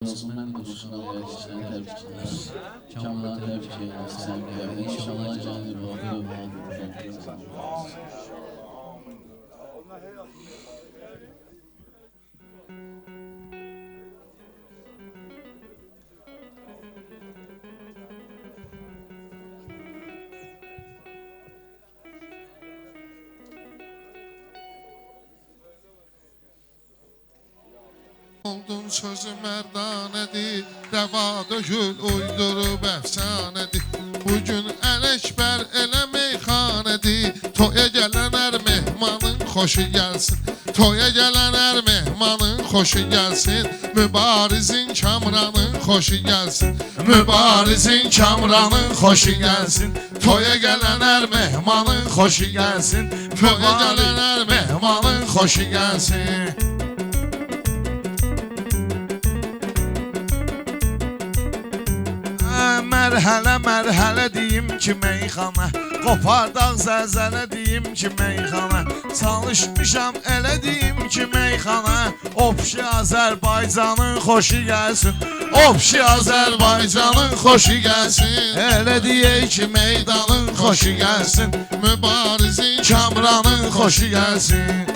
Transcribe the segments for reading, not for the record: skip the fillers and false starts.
Olsun ben konuşuna yakışan tepkiler. Kamran tepki, sen gel. İnşallah canı bakıyor. Oldun sözü merdanədir, rəva dökül uydurub əfsanədir. Bugün Ələkbər elə meyxanədir, toya gələn hər mehmanın xoşu gəlsin. Toya gələn hər mehmanın xoşu gəlsin, mübarizin Kamranın xoşu gəlsin. Mübarizin Kamranın xoşu gəlsin, toya gələn hər mehmanın xoşu gəlsin. Toya gələn hər mehmanın xoşu gəlsin. Mərhələ deyim ki meyxana, qopardaq zəlzələ deyim ki meyxana. Çalışmışam elə deyim ki meyxana, Obşi Azərbaycanın xoşu gəlsin. Obşi Azərbaycanın xoşu gəlsin. Elə deyək ki meydanın xoşu gəlsin, mübarizin Kamranın xoşu gəlsin.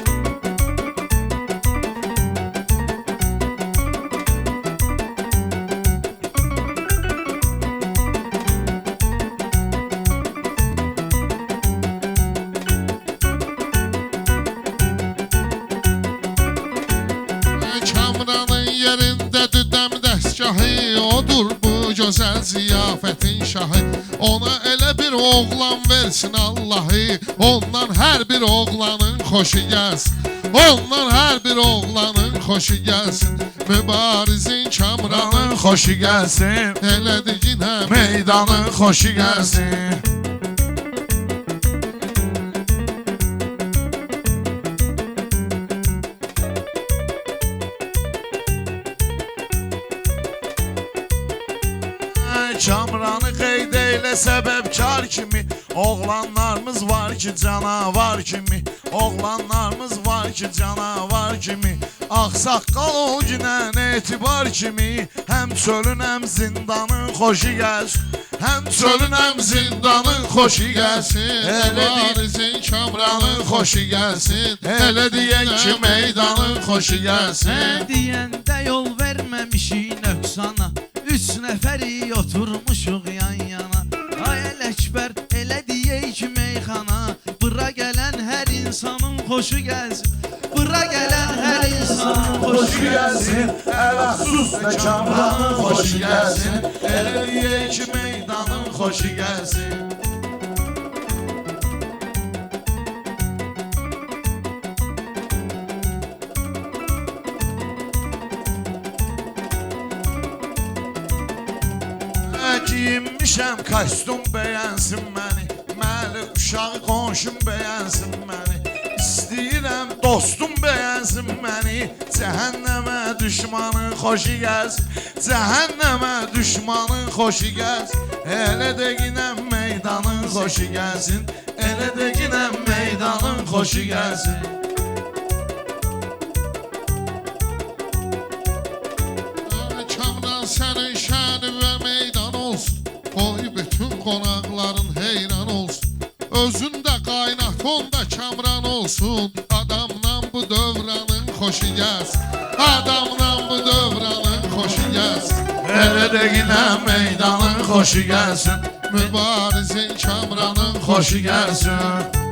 Odur bu gözəl ziyafətin şahı. Ona elə bir oğlan versin Allahı, ondan hər bir oğlanın xoşu gəlsin. Ondan hər bir oğlanın xoşu gəlsin, mübarizin Kamranın xoşu gəlsin. Elədir yenə meydanın xoşu gəlsin. Kamranı qeyd eylə səbəbkar kimi, oğlanlarımız var ki canavar kimi. Oğlanlarımız var ki canavar kimi. Ağsaqqal o günən etibar kimi, həm çölün həm zindanın xoşu gəlsin. Həm çölün həm zindanın xoşu gəlsin. Mübarizin Kamranın xoşu gəlsin. Elə deyək ki meydanın xoşu gəlsin. Deyəndə yol verməmişik nöqsana, 3 nəfəri oturmuşuq yan yana. Ay Ələkbər elə deyək ki meyxana, bura gələn hər insanın xoşu gəlsin. Bura gələn hər insanın xoşu gəlsin. Əl-əxsus və Kamranın xoşu gəlsin. Elə deyək ki meydanın xoşu gəlsin. Giyinmişəm kostyum bəyənsin məni, məli uşağı qonşum bəyənsin məni. İstəyirəm dostum bəyənsin məni, cəhənnəmə düşmanın xoşu gəlsin. Cəhənnəmə düşmanın xoşu gəlsin. Elə də ginəm meydanın xoşu gəlsin. Elə də ginəm meydanın xoşu gəlsin. Kamran sənin şəni və meydan olsun, qoy bütün qonaqların heyran olsun. Özündə qaynat onda Kamran olsun, adamla bu dövranın xoşu gəlsin. Adamla bu dövranın xoşu gəlsin. Elə də yenə meydanın xoşu gəlsin, mübarizin Kamranın xoşu gəlsin.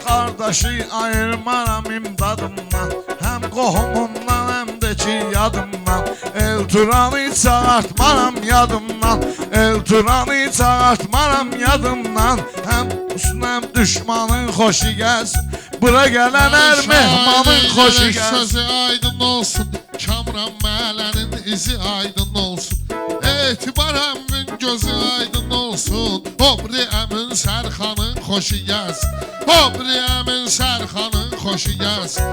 Qardaşı ayırmaram imdadımdan, həm qohumundan həm də ki yadımdan. Elturanı çağırtmaram yadımdan, Elturanı çağırtmaram yadımdan. Həm üstünəm düşmanın xoşu gəlsin, bura gələn hər mehmanın xoşu gəlsin. Sözü aydın olsun, Kamran Kamran məhəllənin izi aydın olsun. Etibar əmin gözü aydın olsun. Obri əmin Sərxanın xoşu gəlsin. Obri əmin Sərxanın xoşu gəlsin.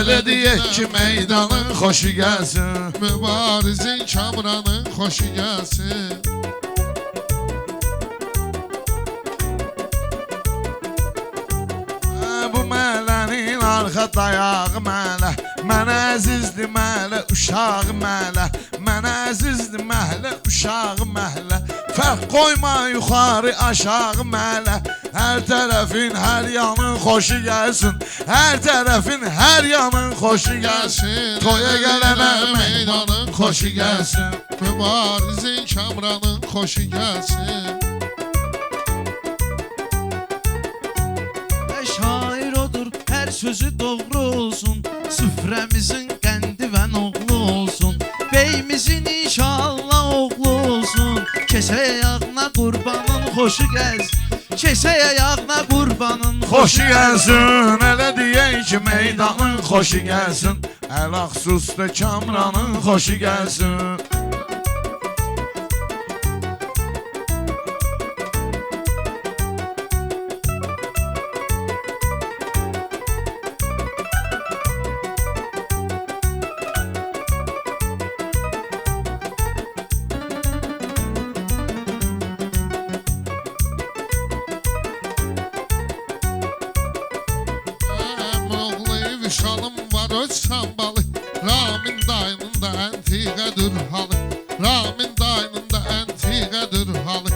Elə deyək ki meydanın xoşu gəlsin. Mübarizin Kamranın xoşu gəlsin. Bu məhəllənin arxa dayağı məhəllə, mənə əzizdir məhəllə, uşağı məhəllə, mənə əzizdir məhəllə, uşağı məhəllə. Fərq qoyma yuxarı aşağı məhəllə. Hər tərəfin, hər yanın xoşu gəlsin. Hər tərəfin, hər yanın xoşu gəlsin. Toya gələnə meydanın xoşu gəlsin. Mübarizin Kamranın xoşu gəlsin. Şair odur, hər sözü doğru olsun. Süfrəmizin qəndi və oğlu olsun. Beyimizin inşallah oğlu olsun. Kesəyə yağına qurbanın xoşu gəlsin. Kesəyə yağına qurbanın xoşu gəlsin. Elə deyək ki meydanın xoşu gəlsin. Əl-Axsusda Kamranın xoşu gəlsin. Vişalım var öz sambalı. Ramin dayının da əntiqədir halı. Ramin dayının da əntiqədir halı.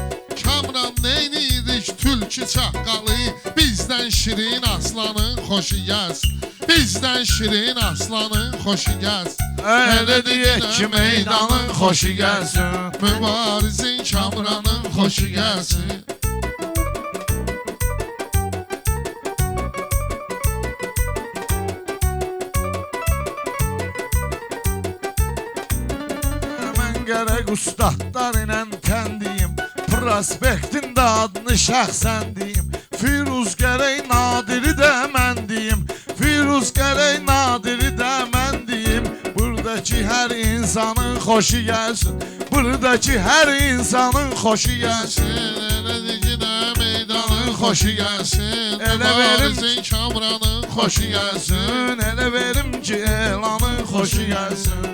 Kamran neynirik tülkü çaqqalı. Bizdən şirin aslanın xoşu gəlsin. Bizdən şirin aslanın xoşu gəlsin. Elə deyək ki meydanın xoşu gəlsin. Mübarizin Kamranın xoşu gəlsin. Gərək ustadlar ilə təndiyim. Prospektin də adını şəxsən deyim. Firuz gərək Nadiri də mən deyim. Firuz gərək Nadiri də mən deyim. Buradakı hər insanın xoşu gəlsin. Buradakı hər insanın xoşu gəlsin. Elə deyək də meydanın xoşu gəlsin. Elə verim Kamranın xoşu gəlsin. Elə verim ki elanın xoşu gəlsin.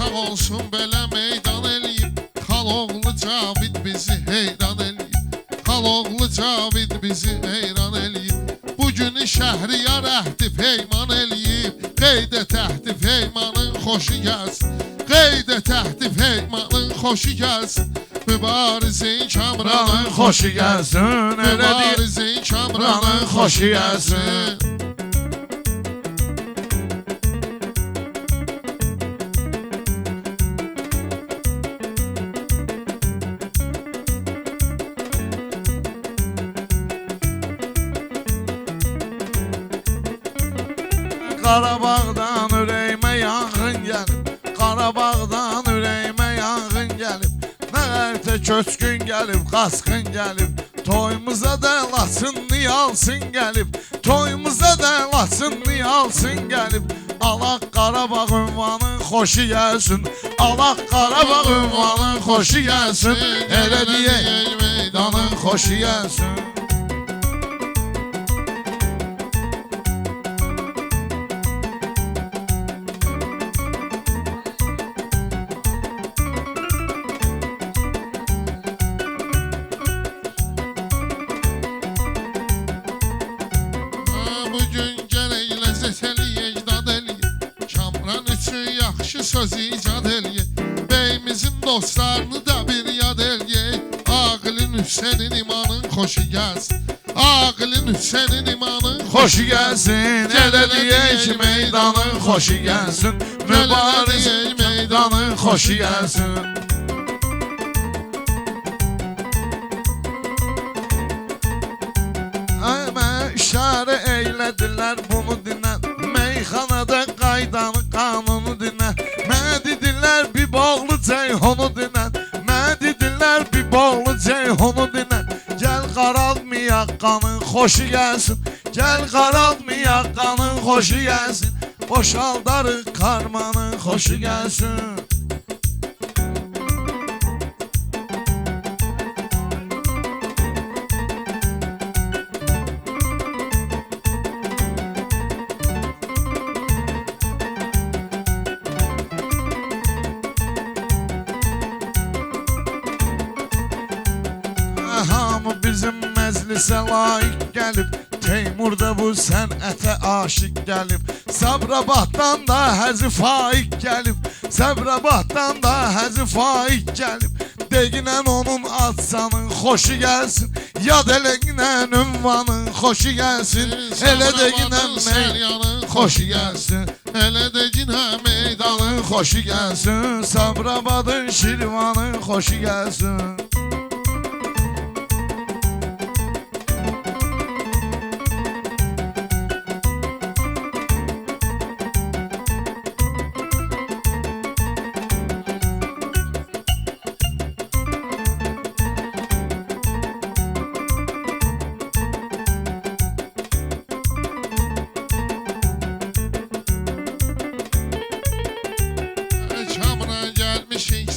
Sağ olsun belə meydan eləyib. Xaloğlu Cavid bizi heyran eləyib. Xaloğlu Cavid bizi heyran eləyib. Bugünü Şəhriyar əhdi peyman eləyib. Qeydə təhdi peymanın xoşu gəlsin. Qeydə təhdi peymanın xoşu gəlsin. Mübarizin Kamranın xoşu gəlsin. Mübarizin Kamranın xoşu gəlsin. Qarabağdan ürəyimə yanğın gəlib. Qarabağdan ürəyimə yanğın gəlib. Nə qərtə köçkün gəlib, qasqın gəlib. Toyumuza da Laçınlı alsın gəlib. Toyumuza da Laçınlı alsın gəlib. Allah Qarabağ ünvanın xoşu gəlsin. Allah Qarabağ ünvanın xoşu gəlsin. Elə deyək meydanın xoşu gəlsin. Söz icad eləyək. Beyimizin dostlarını da bir yad eləyək. Ağılın Hüseynin imanın xoşu gəlsin. Ağılın Hüseynin imanın xoşu gəlsin. Elə deyək ki meydanın xoşu gəlsin. Mübariz meydanın xoşu gəlsin. dedilər bunu dinlə. Meyxanada qaydanı qanunu dinlə. Mənə dedilər bir bağlı ceyhonu dinlə. Mənə dedilər bir bağlı ceyhonu dinlə. Gəl qaralmayaq qanın xoşu gəlsin. Gəl qaralmayaq qanın xoşu gəlsin. Boşaldarıq karmanın xoşu gəlsin. Hamı bizim məclisə layiq gəlib. Teymur da bu sənətə aşiq gəlib. Sabirabaddan da Həzi Faiq gəlib. Sabirabaddan da Həzi Faiq gəlib. Deginən onun adsanın xoşu gəlsin. Yad eləginən ünvanın xoşu gəlsin. Elə deginən meydanın xoşu gəlsin. Elə deginən meydanın xoşu gəlsin. Sabirabadın Şirvanın xoşu gəlsin.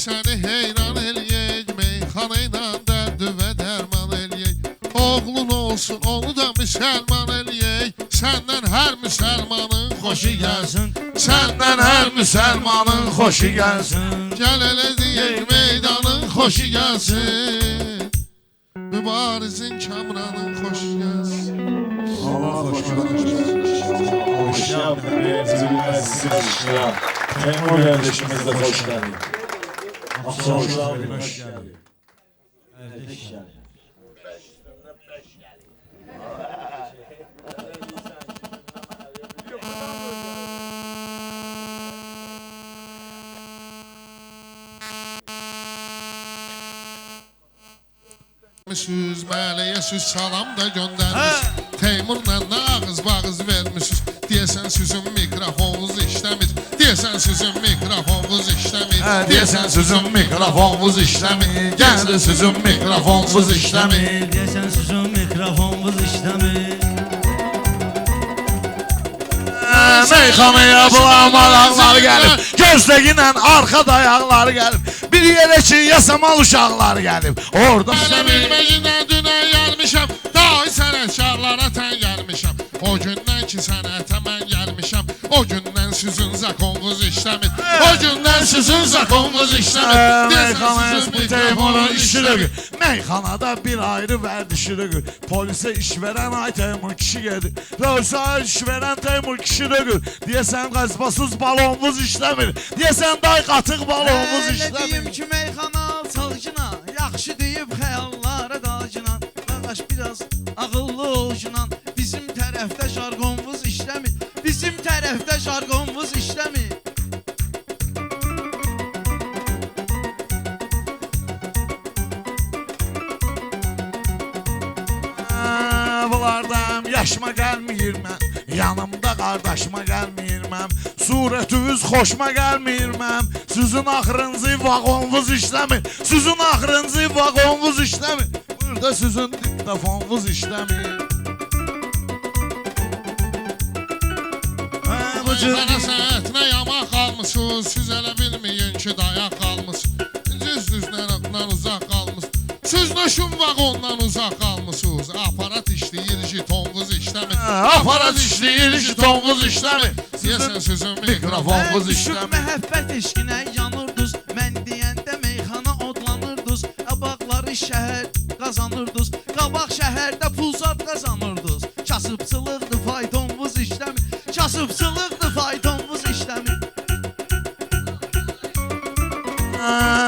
Səni heyran eləyək, meyxana ilə dərdi və dərman eləyək. Oğlun olsun, onu da müsəlman eləyək. Səndən hər müsəlmanın xoşu gəlsin. Səndən hər müsəlmanın xoşu gəlsin. Gəl elə deyək, meydanın xoşu gəlsin. Mübarizin Kamranın xoşu gəlsin. Allah xoş gəlsin. Hoş geldiniz. Teymur kardeşimiz de hoş geldin. Hoş geldin. Vermişsiniz, mələyə süz salam da göndərmiş. Teymurla da ağız bağız vermişsiniz. Deyəsən sizin mikrofonunuz işləmir. Deyəsən sizin mikrofonunuz işləmir. Deyəsən sizin mikrofonunuz işləmir. Gəldi sizin mikrofonunuz işləmir. Deyəsən sizin mikrofonunuz işləmir. Meyxanaya bulanmalar gəlib. Gözləginlə arxa dayaqları gəlib. Bir yerə ki yasamal uşaqları gəlib. Orada Hələ bilməyindən dünə gəlmişəm. Dahi sənətkarlara tən gəlmişəm. O gündən ki sənətə mən gəlmişəm. O gündən sizin zakonunuz işləmir. O gündən sizin zakonunuz işləmir. Meyxanaya bu Teymurun işidir. Meyxanada bir ayrı vərdişidir. Polisə iş verən ay Teymur kişi gedir. Rövsaya iş verən Teymur kişidir. Deyəsən qazbasız balonumuz işləmir. Deyəsən day qatıq balonumuz Elə işləmir. deyim ki meyxana çalgına, yaxşı deyib xəyallara dacına. Qardaş biraz ağıllı olcunan, bizim tərəfdə jargonumuz işləmir. Bizim tərəfdə jargonumuz işləmir. Bunlardan yaşıma gəlməyir mən. Yanımda qardaşıma gəlməyir mən. Surətiniz xoşuma gəlməyir mən. Sizin axırıncı vaqonunuz işləmir. Sizin axırıncı vaqonunuz işləmir. Burada sizin diktafonunuz işləmir. Mənə sənətinə yamaq qalmışsınız. Siz elə bilməyin ki dayaq qalmışsınız. Düz-düzdən uzaq qalmışsınız. Siz nöşün vaqondan uzaq qalmışsınız. Aparat işləyir, jitonunuz işləmir. Aparat işləyir, jitonunuz işləmir. Deyəsən sizin mikrofonunuz Düşüb işləmir. məhəbbət eşqinə yanırdız. Mən deyəndə meyxana odlanırdız. Qabaqları şəhər qazanırdız. Qabaq şəhərdə pulzad qazanırdız. Kasıbçılıqdır faytonumuz işləmir. Kasıbçılıqdır faytonumuz işləmir.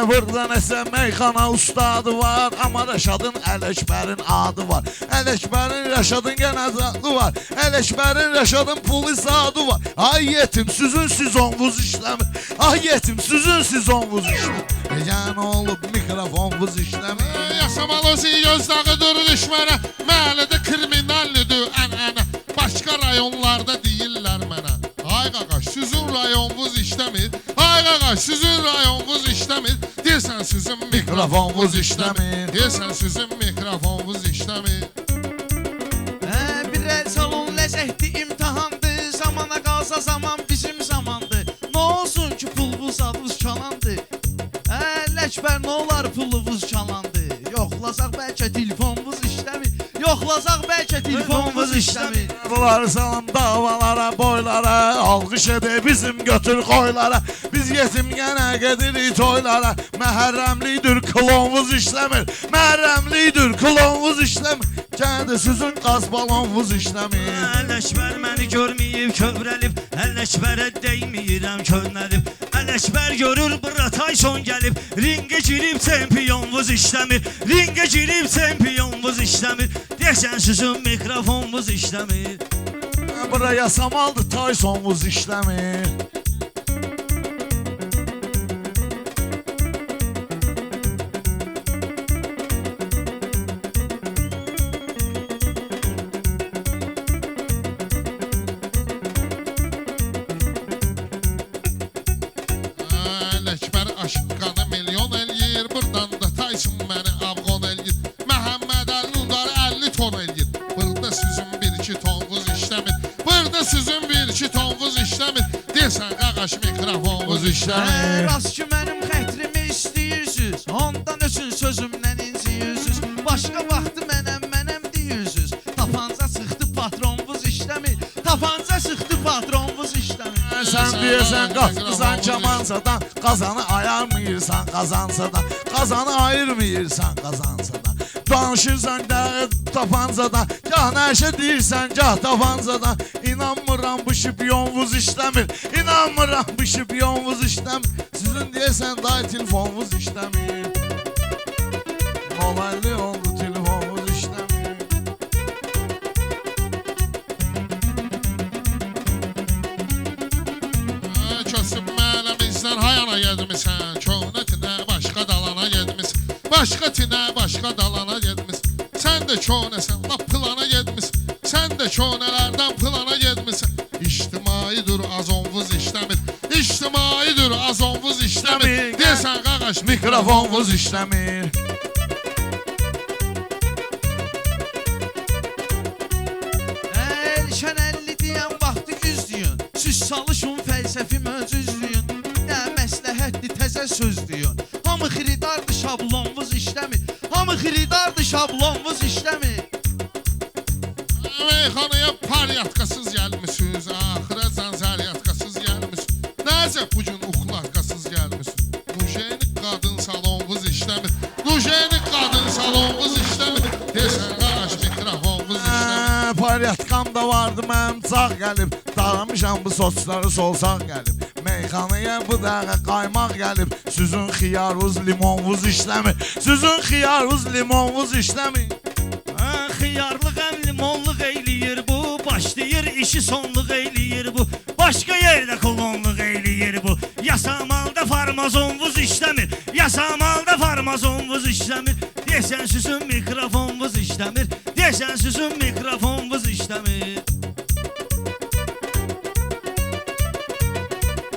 Burada nəsə meyxana ustadı var. Amma Rəşadın Ələkbərin adı var. Ələkbərin Rəşadın gənə adı var. Ələkbərin Rəşadın pulu sadı var. Ay yetim sizin sizonvuz işləmir. Ay yetim sizin sizonvuz işləmir. Yəni olub mikrofonvuz işləmir. Yasamal özü gözdağıdır düşmənə. Məhəllədə kriminallidir ənənə. Başqa rayonlarda deyirlər mənə. Ay qaqaş, sizin rayonunuz işləmir. Ay qaqaş, sizin rayonunuz işləmir. Deyirsən sizin mikrofonunuz işləmir. Deyirsən sizin mikrofonunuz işləmir. Bir el salon ləzzətli imtahandı. Zamana qalsa zaman bizim zamandı. Nə olsun ki pulvuz avuz çalandı. Ləkbər nə olar pulvuz çalandı. Yoxlasaq bəlkə telefonumuz işləmir. Yoxlasaq bəlkə telefonumuz işləmir. Bunları salam davalara, boylara, alqış edək bizim götür qoylara. Biz yetim yenə gedirik toylara. Məhərrəmlidir klonumuz işləmir. Məhərrəmlidir klonumuz işləmir. Gədə sizin qaz balonumuz işləmir. Ələkbər məni görməyib kövrəlib, Ələkbərə dəyməyirəm könəlib. Ələkbər görür bura Tayson gəlib, ringə girib çempionumuz işləmir. Ringə girib çempionumuz işləmir. Deyəsən sizin mikrofonumuz işləmir. Bura yasamaldır Taysonumuz işləmir. Ələkbər aşıqqanı milyon eləyir. Buradan da Tayson məni avqon eləyir. Məhəmməd Əlnudar 50 ton eləyir. Burada sizin 1-2 tonunuz işləmir. Burada sizin 1-2 tonunuz işləmir. Deyirsən qaqaş mikrofonunuz işləmir. Rast ki mənim xətrimi istəyirsiniz. Ondan öçün sözümlə inciyirsiniz. Başqa vaxtı mənəm deyirsiniz. Tapanca sıxdı patronumuz işləmir. Tapanca sıxdı patronumuz işləmir. Sən deyəsən qalxdısan kamansadan, qazanı ayarmıyırsan qazansadan, qazanı ayırmıyırsan qazansadan. Danışırsan tapancadan, gah nəşə deyirsən, gah tapancadan. İnanmıram bu şipiyonumuz işləmir, İnanmıram bu şipiyonumuz işləmir. Sizin deyəsən day telefonumuz işləmir. Molaylı oldu telefonumuz işləmir. Kösüb mələmizdən hayana gedmisən. Könətinə başqa dalana gedmisən. Başqa tinə başqa dalana gedmisən. Sən də könəsən, lap plana gedmisən. Sən də könələrdən plana gedmisən. İctimaidir azonvuz işləmir. İctimaidir azonvuz işləmir. Deyəsən qaqaş Mikrofonumuz işləmir. Şən 50 deyən vaxtı 100 deyin. Siz çalışın fəlsəfi möcüzlüyün. Nə məsləhətli təzə söz deyin. Hamı xiridardır şablonumuz işləmir. Hamı xiridardır şablonumuz işləmir. Meyxanaya paryatkasız gəlmisiniz. Axıra zanzaryatkasız gəlmisiniz. Nəzə bugün uxlatkasız gəlmisiniz. Nujenik qadın salonumuz işləmir. Nujenik qadın salonumuz işləmir. Desən qaqaş mikrofonumuz işləmir. Paryatkam da vardı mənim çağ gəlib. Dağlamışam bu soçları solsaq gəlib. Meyxanaya bu dəqiqə qaymaq gəlib. Sizin xiyarınız limonunuz işləmir. Sizin xiyarınız limonunuz işləmir. Xiyarlıq əm limonluq eyləyir bu, başlayır işi sonluq eyləyir bu. Başqa yerdə klonluq eyləyir bu. Yasamalda farmazonvuz işləmir. Yasamalda farmazonvuz işləmir. Deyəsən sizin mikrofonvuz işləmir. Deyəsən sizin mikrofonvuz işləmir.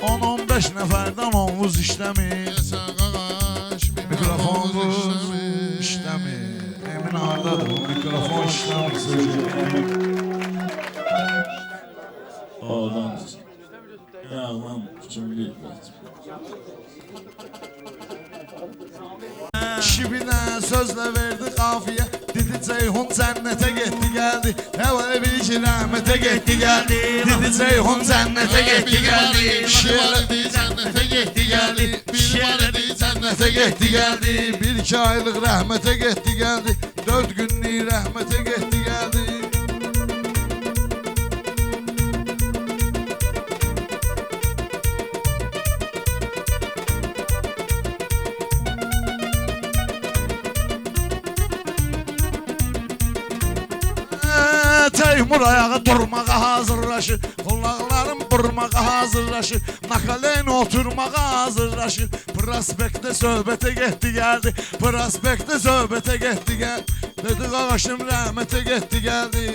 10-15 nəfərdən onvuz işləmir. Desən qaqaş Mikrofonumuz mikrofonumuz işləmir. Emin hardadır bu mikrofon işləmir. Oradan yağlan cümle. Kişi bir dənə sözlə verdi qafiyə. Dedi Ceyhun cənnətə getdi gəldi. Həvələ bil ki rəhmətə getdi gəldi. Dedi Ceyhun cənnətə getdi gəldi. Kişi var idi cənnətə getdi gəldi. Bir var idi Cənnətə getdi gəldi. 1-2 aylıq rəhmətə getdi gəldi. 4 günlük rəhmətə getdi gəldi. Teymur ayağı durmağa hazırlaşır. Qulaqlarım burmağa hazırlaşır. Nakalen oturmağa hazırlaşır. Prospektdə söhbətə getdi gəldi. Prospektdə söhbətə getdi gəldi. Dedi qaqaşım rəhmətə getdi gəldi.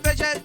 qəlbə gəl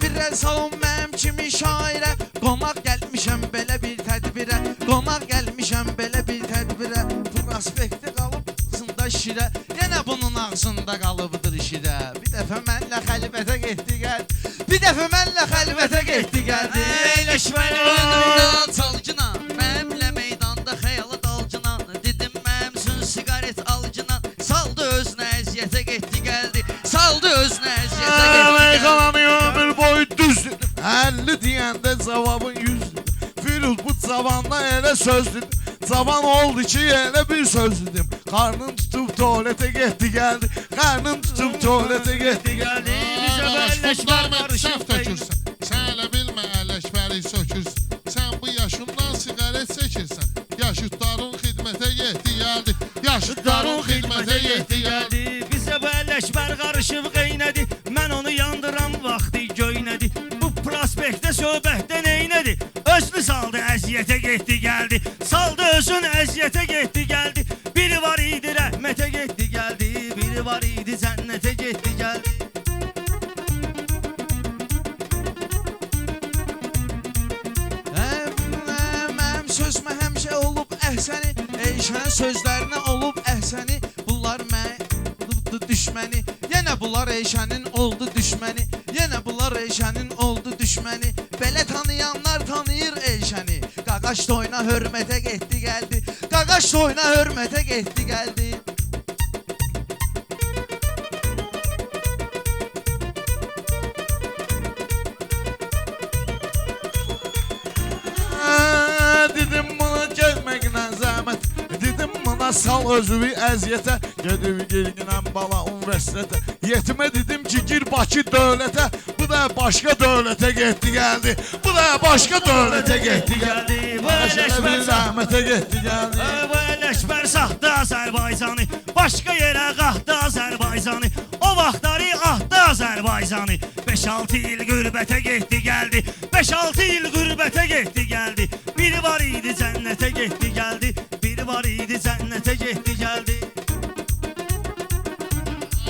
Bir salon mənim kimi şairə Qonaq gəlmişəm belə bir tədbirə Qonaq gəlmişəm belə bir tədbirə Prospekti qalıb ağzında şirə Yenə bunun ağzında qalıbdır şirə Bir dəfə mənlə xəlvətə getdi gəl Bir dəfə mənlə xəlvətə getdi gəldi Əyləşməli Önümdə çalcına Mənimlə meydanda xəyala dalcına Dedim məmsün sigaret alıcına Saldı özünə əziyyətə getdi gəldi Saldı özünə əziyyətə getdi gəldi Meyxananı ömür boyu düz dedim 50 deyəndə cavabın 100 dedim Firuz bu cavanda elə söz dedim Cavan oldu ki elə bir söz dedim Qarnın tutub tualetə getdi gəldi Qarnın tutub tualetə getdi gəldi Bizə bu əlləşmər Səhv qarışıb tökürsən Sən elə bilmə əlləşməri sökürsən Sən bu yaşından sigaret çəkirsən Yaşıtların xidmətə getdi gəldi Yaşıtların xidmətə getdi gəldi Bizə bu əlləşmər qarışıb qeynədi Mən onu yandıram vaxtı göynədi Bu prospektdə söhbətdə neynədi Özünü saldı əziyyətə getdi gəldi Saldı özün əziyyətə getdi gəldi Biri var idi rəhmətə getdi gəldi Biri var idi cənnətə getdi gəldi Mənim sözmə həmişə olub əhsəni Eyşən sözlərinə olub əhsəni Bunlar mənə düşməni Yenə bunlar Eyşənin oldu düşməni Yenə bunlar Eyşənin oldu düşməni Belə tanıyanlar tanıyır Eyşəni Qaqaş toyuna hörmətə getdi gəldi Qaqaş toyuna hörmətə getdi gəldi Dedim buna gəlməklə zəhmət Dedim buna sal özünü əziyyətə Gedib gelginən bala universitetə Yetimə dedim ki gir Bakı dövlətə Bu da başqa dövlətə getdi gəldi Bu da başqa dövlətə getdi gəldi Bu əlləşmər zəhmətə getdi gəldi Bu əlləşmər saxtı Azərbaycanı Başqa yerə qaxtı Azərbaycanı O vaxtları ahtı Azərbaycanı 5-6 il qürbətə getdi gəldi 5-6 il qürbətə getdi gəldi Biri var idi cənnətə getdi gəldi Biri var idi cənnətə getdi gəldi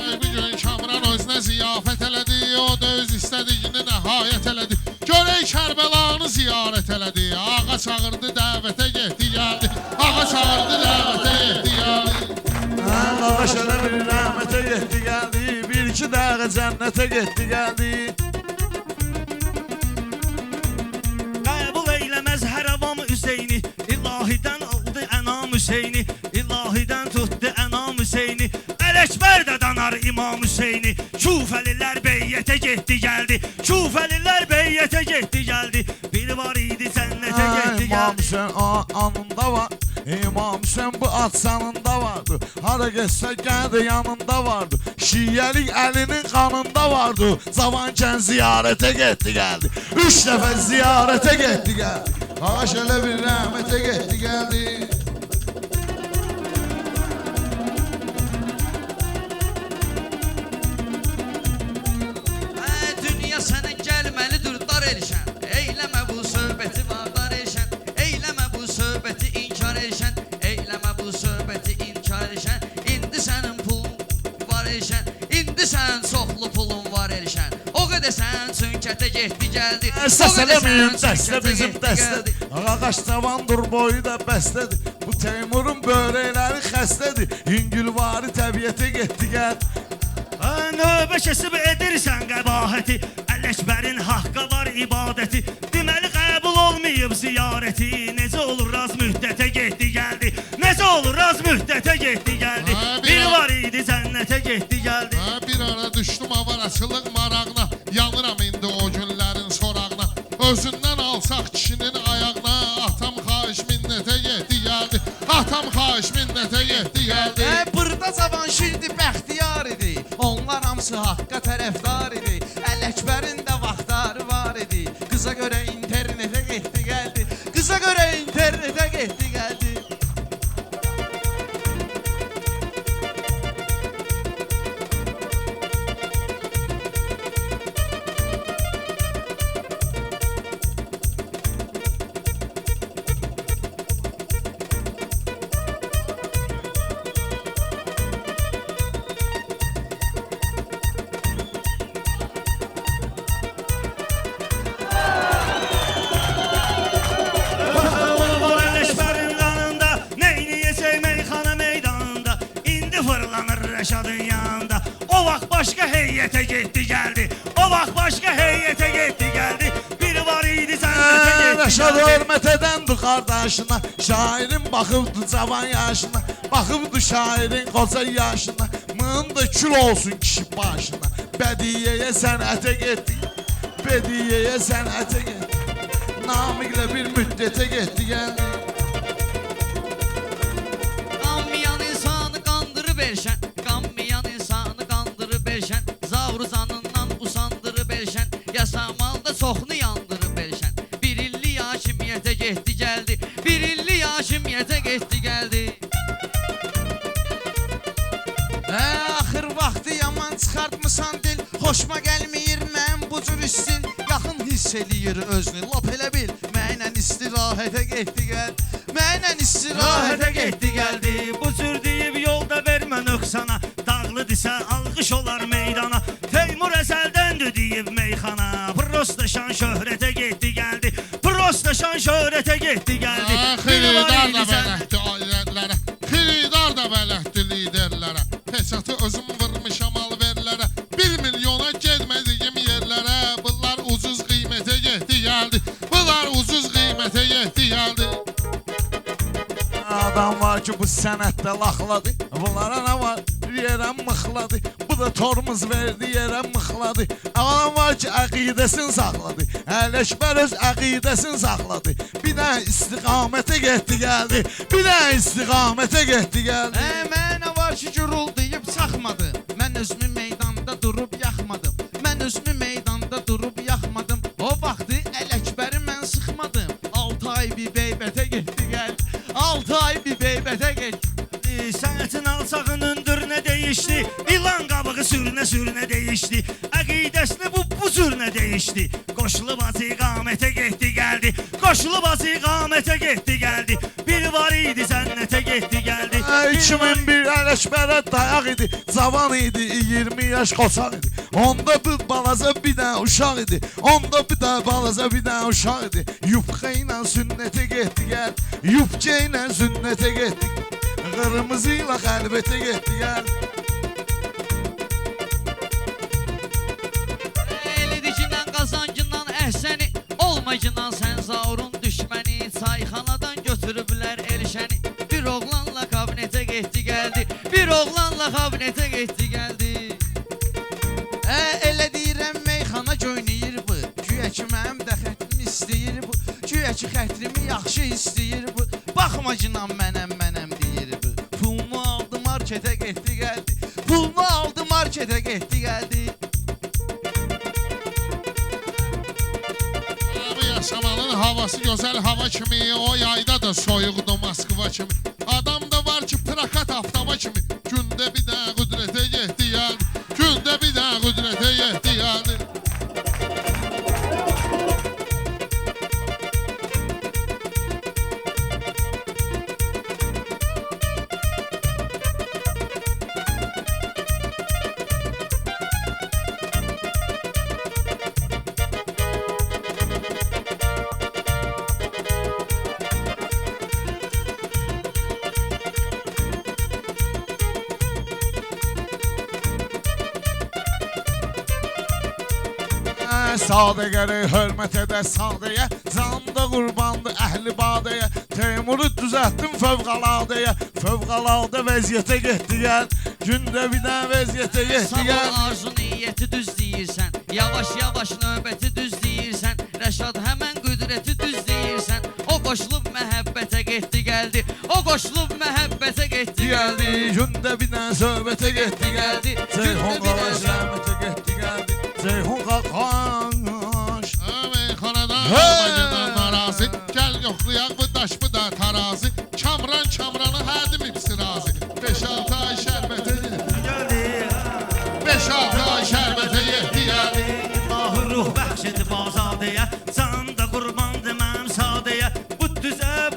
Bir gün Kamran özünə ziyafət elədi O da öz istədiyini nəhayət elədi Görək Kərbəlanı ziyarət elədi Ağa çağırdı dəvətə getdi gəldi Ağa çağırdı dəvətə getdi gəldi Qaqaş elə bir rəhmətə getdi gəldi Bir iki dəqiqə cənnətə getdi gəldi Qəbul eyləməz hər avam Hüseyni İlahidən aldı ənam Hüseyni İlahidən tutdu ənam Hüseyni Ələkbər də danar İmam Hüseyni Küfəlilər beyyətə getdi gəldi Küfəlilər beyyətə getdi gəldi Biri var idi cənnətə getdi İmam gəldi Hüseyin anında var İmam Hüseyin bu atsanında vardı Hara geçsə gəldi yanında vardı Şiyyəlik əlinin qanında vardı Zavankən ziyarətə getdi gəldi 3 dəfə ziyarətə getdi gəldi Ağaç elə bir rəhmətə getdi gəldi Dünya sənə gəlməlidir dar elşən Eyləmə bu söhbəti var dar elşən Eyləmə bu söhbəti inkar elşən Eyləmə bu söhbəti inkar elşən İndi sənin pulun var elşən İndi sənin çoxlu pulun var elşən O qədər sən çünkətə getdi gəldi Əsas eləməyin dəstə bizim dəstədir Ağaç tavandır boyu da bəstədir Bu Teymurun börəkləri xəstədir Yüngülvari təbiətə getdi gəldi Növbə kesib edirsən qəbahəti Ələkbərin haqqqa var ibadəti Deməli qəbul olmayıb ziyarəti Necə olur az müddətə getdi gəldi Necə olur az müddətə getdi gəldi Bir var idi cənnətə getdi gəldi Bir ara düşdüm avaraçılıq marağına Yanıram indi o günlərin sorağına Özündən alsaq kişinin ayağına Atam xahiş minnətə getdi gəldi Atam xahiş minnətə getdi gəldi Burada cavan şirdi bəxtiyar idi Onlar hamısı haqqa tərəfdar idi Ələkbərin də vaxtları var idi Qıza görə internetə getdi gəldi Qıza görə internetə getdi gəldi Mındı qardaşına, şairin baxıbdı cavan yaşına, baxıbdı şairin qoca yaşına. Mındı kül olsun kişi başına. Bədiyəyə sənətə getdik, bədiyəyə sənətə getdik. Namiqlə bir müddətə getdi gəldi. Qanmayan insanı qandırıb erşən, qanmayan insanı qandırıb erşən, zavruzanından usandırıb erşən, yasamalda çoxunu yandırıb erşən. Bir illi hakimiyyətə getdi gəldi, bir illi hakimiyyətə getdi gəldi. Axır vaxtı yaman çıxartmısan dil, xoşma gəlməyir mən bu cür istin. Yaxın hiss eləyir özünü, lap elə bil, mənlə istirahətə getdi gəl, mənlə istirahətə getdi gəldi. Bu cür deyib yolda vermə nöqsana, dağlıdırsa alqış olar meydana. Teymur əzəldəndir deyib meyxana, prosta şan şöhrətə getdi gəldi, prosta şan şöhrətə getdi gəldi. Xiridar da bələtdi aillərə, xiridar da bələtdi liderlərə. Pesatı özüm vurmuşam alverlərə, 1 milyona gelmədiyim yerlərə. Bunlar ucuz qiymətə getdi gəldi, bunlar ucuz qiymətə getdi gəldi. Adam var ki bu sənətdə laxladı, bunlara nə var yerə mıxladı. Bu da tormuz verdi yerə mıxladı. Adam var ki əqidəsini saxladı, Ələkbər öz əqidəsini saxladı. Bir də istiqamətə getdi gəldi, bir də istiqamətə getdi gəldi. Mənə var ki guruldayıb çaxmadım, mən özümü meydanda durub yaxmadım, mən özümü meydanda durub yaxmadım. O vaxtı Ələkbəri mən sıxmadım, 6 ay bir beybətə getdi gəl, 6 ay bir beybətə getdi. Sənətin alçağın öndürünə deyişdi, İlan qabığı sürünə deyişdi. Əqidəsini bu cürünə deyişdi. Qoşulub az iqamətə getdi gəldi, qoşulub az iqamətə getdi gəldi. Bir var idi cənnətə getdi gəldi. 2001 Ələkbərə dayaq idi, cavan idi, 20 yaş qoçaq idi. Onda bir balaca bir dənə uşaq idi, onda bir də balaca bir dənə uşaq idi. Yupqa ilə sünnətə getdi gəl, yupqa ilə sünnətə getdi. Qırmızı ilə xəlvətə getdi gəl. Elidikindən qazancından əhsəni, olmayıcından sən zaurun düşməni. Çayxanadan götürüblər elşəni, bir oğlanla kabinetə getdi gəldi, bir oğlanla kabinetə getdi gəldi. Elə deyirəm meyxana göynəyir bu, güya ki mənim də xətrimi istəyir bu, güya ki xətrimi yaxşı istəyir bu. Baxmacınan mənəm deyir bu. Pulumu aldı marketə getdi gəldi, pulumu aldı marketə getdi gəldi. Bu yaşamanın havası gözəl hava kimi, o yayda da soyuqdu Moskva kimi. Adam da var ki prakat aftaba kimi, gündə bir də qüdrətə getdi gəldi, gündə bir də qüdrətə getdi gəldi. Sadəgəri hörmət edər sadəyə, canda qurbandı əhli badəyə. Teymuru düzəltdim fövqəladəyə, fövqəladə vəziyyətə getdi gəl, gündə bir də vəziyyətə getdi gəl. Sabah arzu niyyəti düz deyirsən, yavaş növbəti düz deyirsən, Rəşad həmən qüdrəti düz deyirsən. O qoşulub məhəbbətə getdi gəldi, o qoşulub məhəbbətə getdi gəldi. Gündə bir də söhbətə getdi gəldi, Ceyhun qalaş rəhmətə getdi gəldi, Ceyhun qalaş. Meyxanadan havacıdan narazı, gəl yoxlayaq bu daş bu da tarazi. Kamranı hədimib sırazı, 5-6 ay şərbətə Gəldi, 5-6 ay şərbətə yetdi gəldi. ahı ruh bəxşedi bazadəyə, canda qurbandı mənim sadəyə.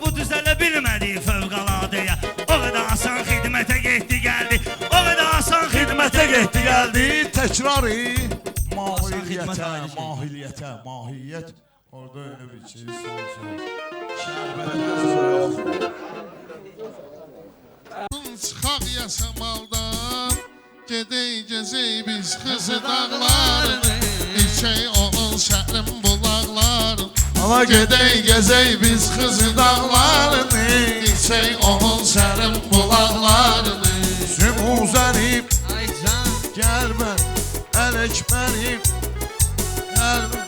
Bu düzələ bilmədi fövqəladəyə. O qədər asan xidmətə getdi gəldi, o qədər asan xidmətə getdi gəldi. Təkrarı mahiyyət orada öyle bir şey sol Çıxaq yasamaldan, gedək gezək biz Xızı dağlarını, içək onun şəhrim bulaqlarını. Hala gedək gəzək biz Xızı dağlarını, içək onun sərin bulaqlarını. Sümuzənim, Ay can gəlmə, Ələkbərim, gəlmə.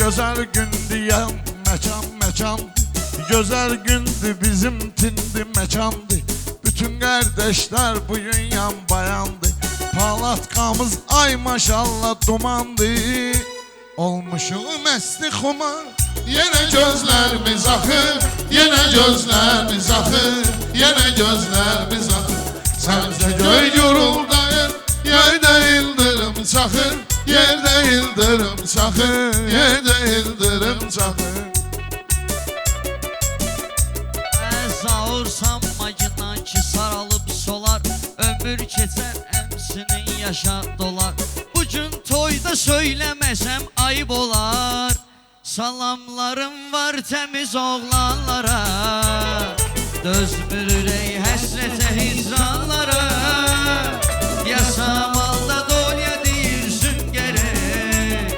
Gözəl gündü ya məkan Gözəl gündü bizim tindi məkandı. Bütün qardaşlar bugün yan bayandı. Palatqamız ay maşallah dumandı. Olmuşuq məsti xumar. Yenə gözlərimiz axır, yenə gözlərimiz axır, yenə gözlərimiz axır. Səmzə göy guruldayır, yerdə ildırım çaxır, yerdə ildırım çaxır, yerdə ildırım çaxır. Sağırsam makinan ki saralıb solar. Ömür keçər əmsinin yaşa dolar. Bugün toyda söyləməsəm ayıb olar. Salamlarım var təmiz oğlanlara. Dözmür ürək həsrətə hicranlara. Yasam alda dolya deyirsin gərək.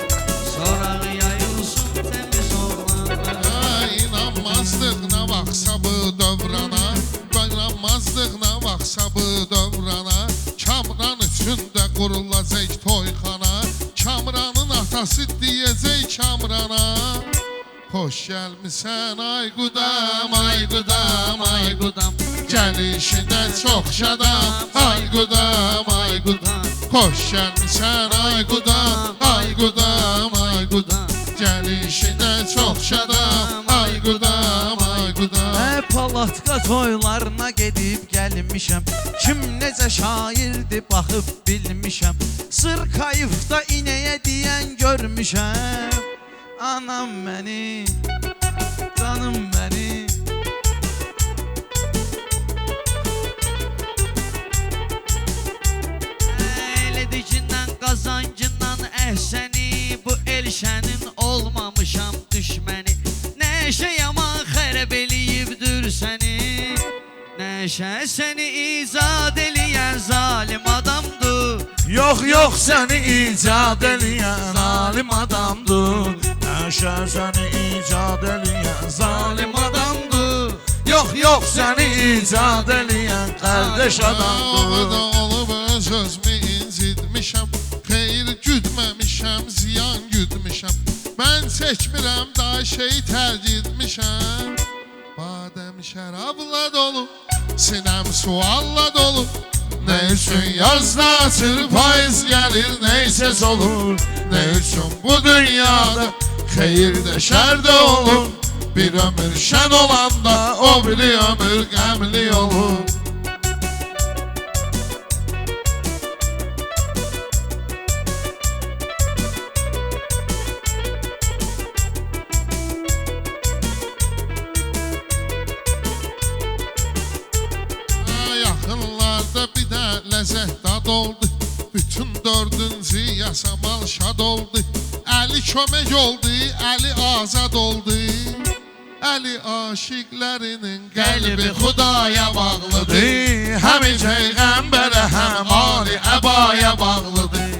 Sorağı yayılsın təmiz oğlanlara. İnanmazdıq nə vaxtsa bu dövrana, inanmazdıq nə vaxtsa bu dövrana. Kamran üçündə qurulacaq toyxana, Kamranın atası deyəcək Kamrana. Xoş gəlmisən ay qudam, ay qudam, ay qudam. Gəlişində çox şadam, ay qudam, ay qudam. Xoş gəlmisən ay qudam, ay qudam, ay qudam. Gəlişində çox şadam, ay qudam, ay qudam. Palatka toylarına gedib gəlmişəm. Kim necə şairdi baxıb bilmişəm. Sırkayıfda inəyə deyən görmüşəm. Anam məni, canım məni. Elədicindən qazancından əhsəni, bu elşənin olmamışam düşməni. Nəşə yaman xərəb eləyibdir səni, Nəşə səni icad eləyən zalim adamdır. Yox səni icad eləyən alim adamdır. Nəşə səni icad eləyən zalim adamdır. Yox səni icad eləyən qardaş adamdır. Olub öz-özümü incitmişəm, xeyir güdməmişəm, ziyan güdmüşəm. Mən çəkmirəm da şey tərgitmişəm. Badəm şərabla dolu, sinəm sualla dolu. Nə üçün yazda açır payız gəlir, neyses olur. Nə üçün bu dünyada xeyir də şər də olur. Bir ömür şən olanda o biri ömür qəmli olur. Yaxınlarda bir də ləzzət dad oldu. Bütün dördüncü yasamal şad oldu. Əli kömək oldu, əli azad oldu. Əli aşiqlərinin qəlbi Xudaya bağlıdır. Həm Peyğəmbərə, həm Ali Əbaya bağlıdır.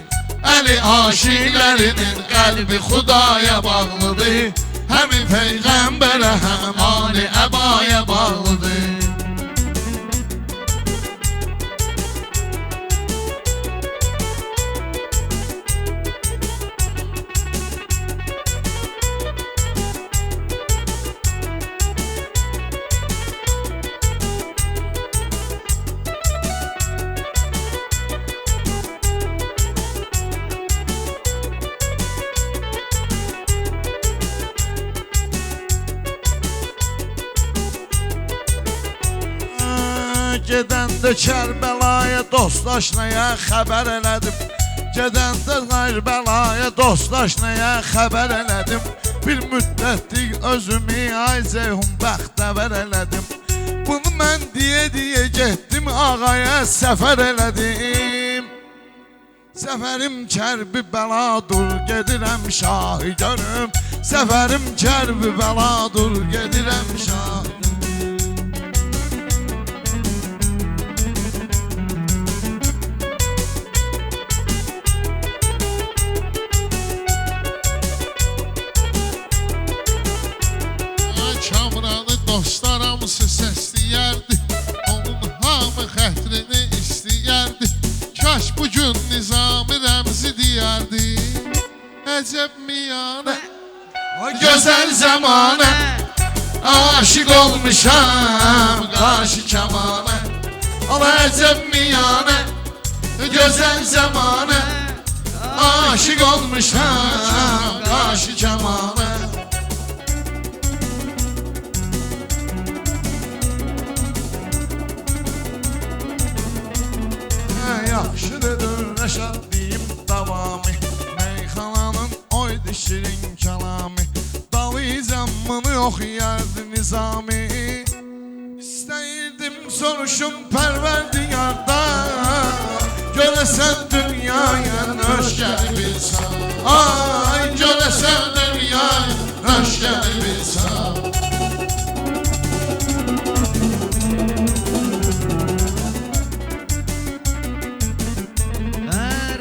Əli aşiqlərinin qəlbi Xudaya bağlıdır. Həm Peyğəmbərə, həm Ali Əbaya bağlıdır. Gedəndə Kərbəlaya dostaşnaya xəbər elədim. Gedəndə Kərbəlaya dostaşnaya xəbər elədim. Bir müddətlik özümü ay Ceyhun bəxtəvər elədim. Bunu mən deyə getdim ağaya səfər elədim. Səfərim kərbi bəladur, gedirəm şahı görüm. Səfərim kərbi bəladur, gedirəm şahı. Kamranı dostlar hamısı səsləyərdi, onun hamı xətrini istəyərdi. Kaş bugün Nizami Rəmzi deyərdi. Əcəb miyanə, gözəl zamanə, aşık olmuşam qarşı kəmanə. Ala əcəb miyanə, gözəl zamanə, aşık olmuşam qarşı kəmanə. Yaxşı dedim Rəşad deyim davamı, meyxananın oydu şirin kəlami. Dalayacam bunu oxuyardı Nizami. İstəyirdim soruşum pərvərdigardan, görəsən dünyaya nöş gəlbilsən. Ay görəsən dünyaya nöş gəlbilsən.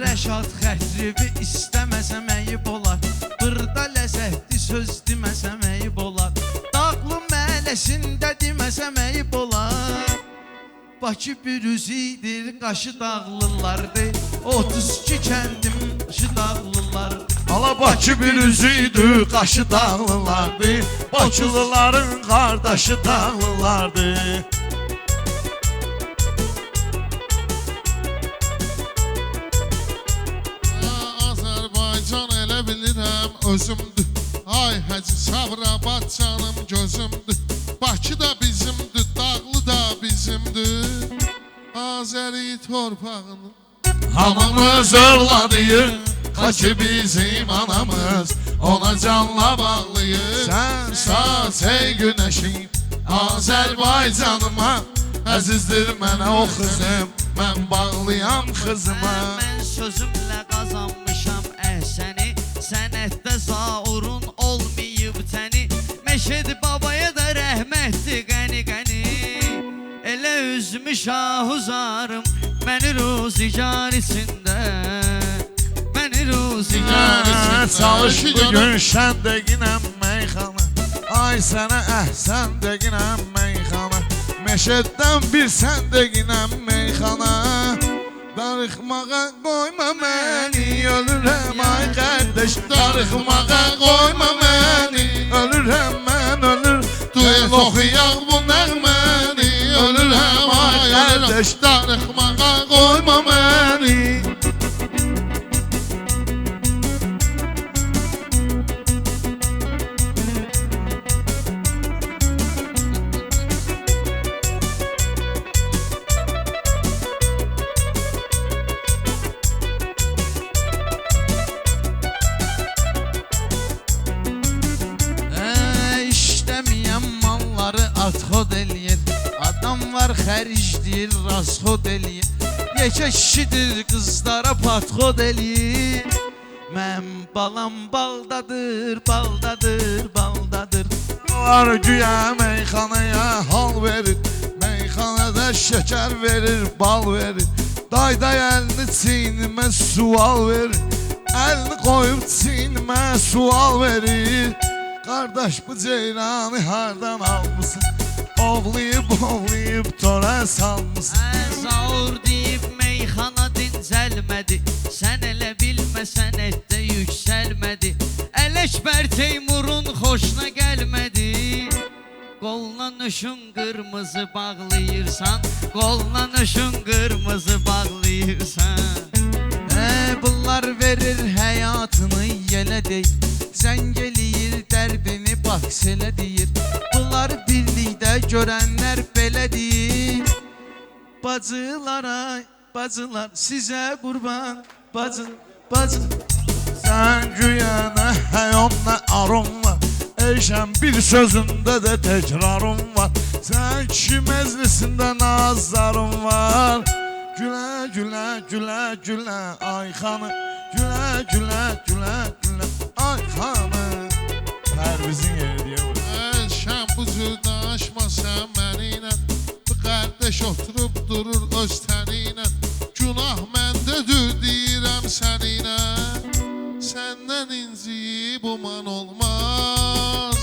Rəşad xətribi istəməsəm əyib olar, burda ləzzətli söz deməsəm əyib olar, dağlı məhəlləsində deməsəm əyib olar. Bakı bürüzüdür, qaşı dağlılardır, 32 kəndim qaşı dağlılardır. Ala Bakı bir üzüydü, qaşı dağlılardı, Bakılıların qardaşı dağlılardı. Azərbaycan elə bilirəm özümdür. Ay Hacı Sabirabad canım gözümdür. Bakı da bizimdir, Dağlı da bizimdir. Azəri torpağını Hamımız övladıyıq, Bakı bizim anamız, ona canla bağlıyıq. Sən saç ey günəşim, Azərbaycanıma, əzizdir mənə o xızım, mən bağlıyam xızıma. Mən sözümlə qazanmışam əhsəni, sənətdə zaurun olmayıb təni. Məşəd babaya da rəhmətli qəni-qəni, elə üzmü şahuzarım məni ruzigar içində, məni ruzigar içində. Çalış bugün şən dəginəm meyxana, ay sənə əhsən dəginəm meyxana. Meşəddən bir sən dəginəm meyxana. Darıxmağa qoyma məni, ölürəm ay qardaş. Darıxmağa qoyma məni, ölürəm mən ölür. Duel oxuyaq bu nəğməni, ölürəm ay qardaş. Darıxmağa qoyma məni. Adxod eləyir, adam var xəricdir, razxod eləyir. Yekə kişidir, qızlara patxod eləyir. Mən balam baldadır, baldadır, baldadır. Var güya meyxanaya hal verir, meyxanada şəkər verir, bal verir. Dayday əlini çiynimə sual verir, əlini qoyub çiynimə sual verir. Qardaş bu ceyranı hardan almısın, ovlayıb tora salmısın. Zaur deyib meyxana dincəlmədi, sən elə bilməsən etdə yüksəlmədi. Ələkbər Teymurun xoşuna gəlmədi. Qoluna nüşün qırmızı bağlayırsan, qoluna nüşün qırmızı bağlayırsan. Bunlar verir həyatını yelə deyil, zəng eləyir dərdini baks elə deyir. Bunlar birlikdə görənlər belə deyir. Bacılara, bacılar sizə qurban, bacı, bacı. Sən güya nə həyom nə arom var, Eyşən bir sözündə də təkrarım var. Sən kişi məclisində nazarım var. Gülə, gülə, gülə, gülə, ay xanım. Gülə, gülə, gülə, gülə, ay xanım. Pərvizin yeri deyə vur. Sən bu cür danışma sən mənimlə. Bu qardaş oturub durur öz təninlə. Günah məndədir deyirəm səninlə. Səndən inciyib uman olmaz.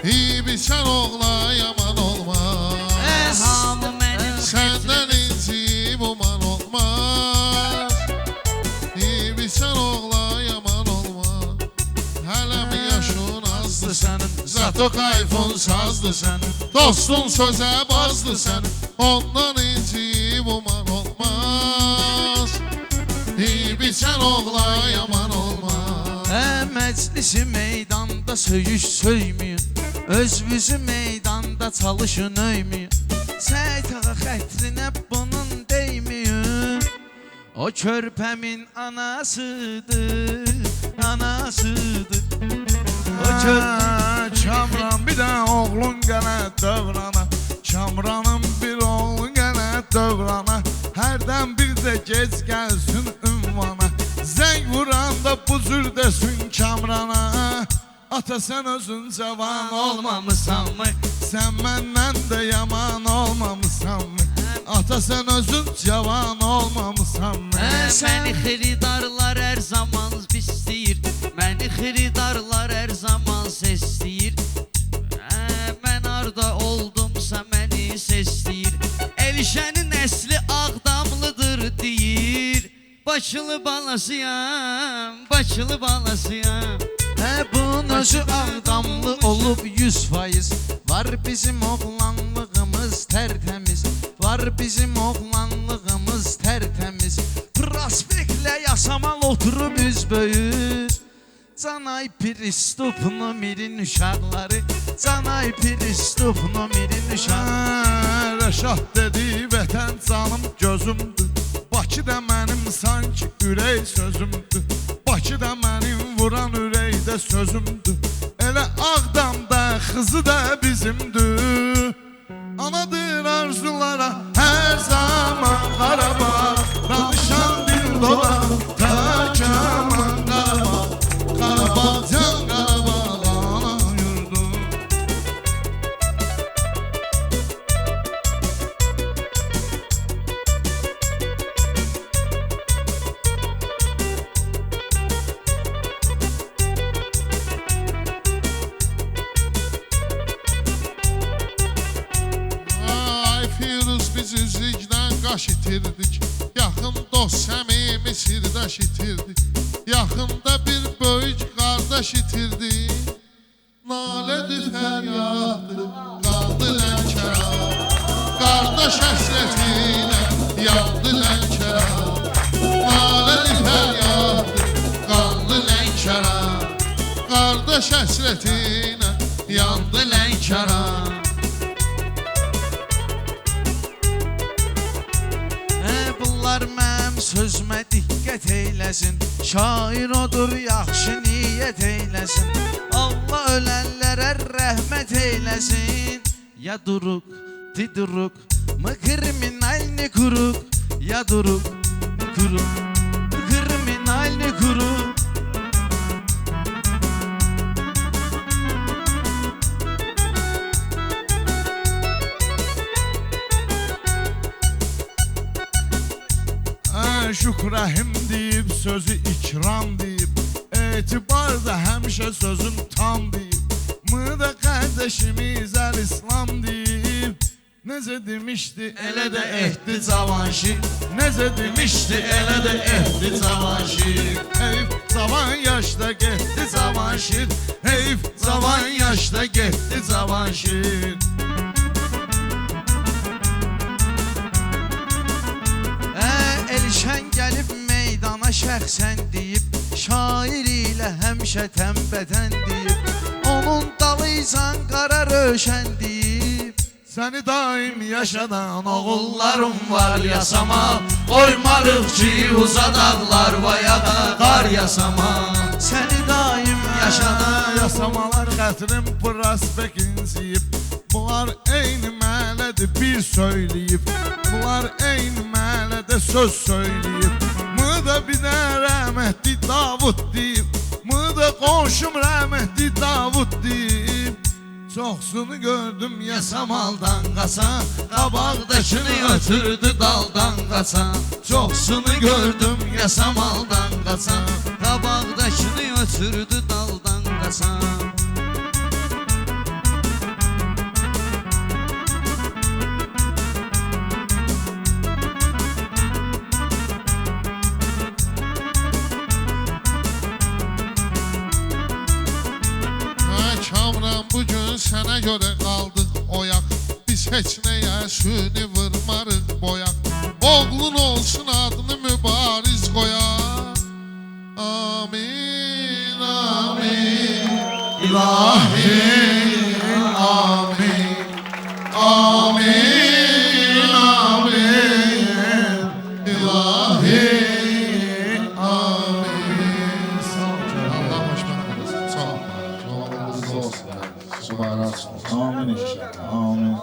İbisən oğla yaman olmaz. Hamı mənim Səndən inciyib uman olmaz. İbisən oğla yaman olmaz. Hələ mi yaşın azdır sənin, zato kayfın sazdır sənin. Dostun sözə bazdır sənin, ondan inciyib uman olmaz. İbisən oğla yaman olmaz. Məclisi meydanda söyüş söyməyin. Özünüzü meydanda çalışın öyməyin. Səytağa xətrinə bunun deyməyin. O körpəmin anasıdır, anasıdır. O Kamran bir də oğlun qənə dövrana. Kamranın bir oğlu qənə dövrana. Hərdən bir də gec gəlsin ünvana. Zəng vuranda bu cür desin Kamrana. Ata sən özün cavan olmamısan mı? Sən məndən də yaman olmamısan mı? Ata sən özün cavan olmamısan mı? Məni xiridarlar hər zaman istəyir. Məni xiridarlar hər zaman istəyir. Mən harda oldumsa məni istəyir. Elşənin əsli Ağdamlıdır deyir. Başılı balasıyam, başılı balasıyam. Bunun özü Ağdamlı olub 100%. Var bizim oğlanlığımız tərtəmiz. Var bizim oğlanlığımız tərtəmiz. Prospektlə yasamal oturub üzböyüz. Canay Pristup numerin uşaqları. Canay Pristup numerin uşaqları. Rəşad dedi vətən canım gözümdür. Bakı da mənim sanki ürək sözümdür. Bakı da mənim vuran ürəkdə sözümdür. Elə Ağdamda qızı da bizimdir. Anadır arzulara hər zaman Qarabağ. Danışan dil dolar ta kaman Qarabağ. Qarabağ can Qarabağ ana yurdum. Ay Firuz biz üzlükdən qaş itirdik. Yaxın dost səmimi sirdaş itirdik. Yaxında bir böyük qardaş itirdik. Nalədir fəryaddır, qaldı Lənkəra. Qardaş həsrətinə yandı Lənkəra. Nalədir fəryaddır, qaldı Lənkəra. Qardaş həsrətinə yandı Lənkəra. Bunlar mənim sözümə diqqət eyləsin. Şair odur, yaxşı niyyət eyləsin. Allah ölənlərə rəhmət eyləsin. Ya duruk, ti duruk, mı kriminalni kuruk. Ya duruk, kuruk, kriminalni kuruk. Şükrəhim deyib, sözü ikram deyib. Etibar da həmişə sözün tam deyib. Mıda qardaşımız Əl-İslam deyib. Necə demişdi, elə də ehdi Cavanşir. Necə demişdi, elə də ehdi Cavanşir. Heyf, cavan yaşda getdi Cavanşir. Heyf, cavan yaşda getdi Cavanşir. Elşən gəlib meydana şəxsən deyib. Şair ilə həmişə təmbədən deyib. Onun dalıysan qara röşən deyib. Səni daim yaşadan oğullarım var yasama. Qoymarıq ki uzadaqlar vayağa qar yasama. Səni daim yaşana. Yasamalar qətrim prospekin siyib. Bunlar eyni məhəllədir bir söyləyib. Bunlar eyni məhəllədə söz söyləyib. Mıda bir də rəhmətli Davud deyib. Mıda qonşum rəhmətli Davud deyib. Çoxsunu gördüm yasamaldan qaçan, qabaqdakını ötürdü daldan qaçan. Çoxsunu gördüm yasamaldan qaçan, Qabaqdakını ötürdü daldan qaçan. Kamran bugün sənə görə qaldıq oyaq. Biz heç nəyə sünni vurmarıq boyaq. Oğlun olsun adını mübariz qoyaq. Amin, amin. İlahi, amin. Amin, amin. İlahi, amin. Allah xoşbəxt olsun. Sağ ol. Yolunuz olsun. Subhanallah. Amin inşallah, amin.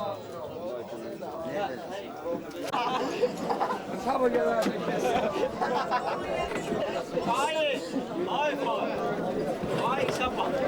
Ai, São Paulo.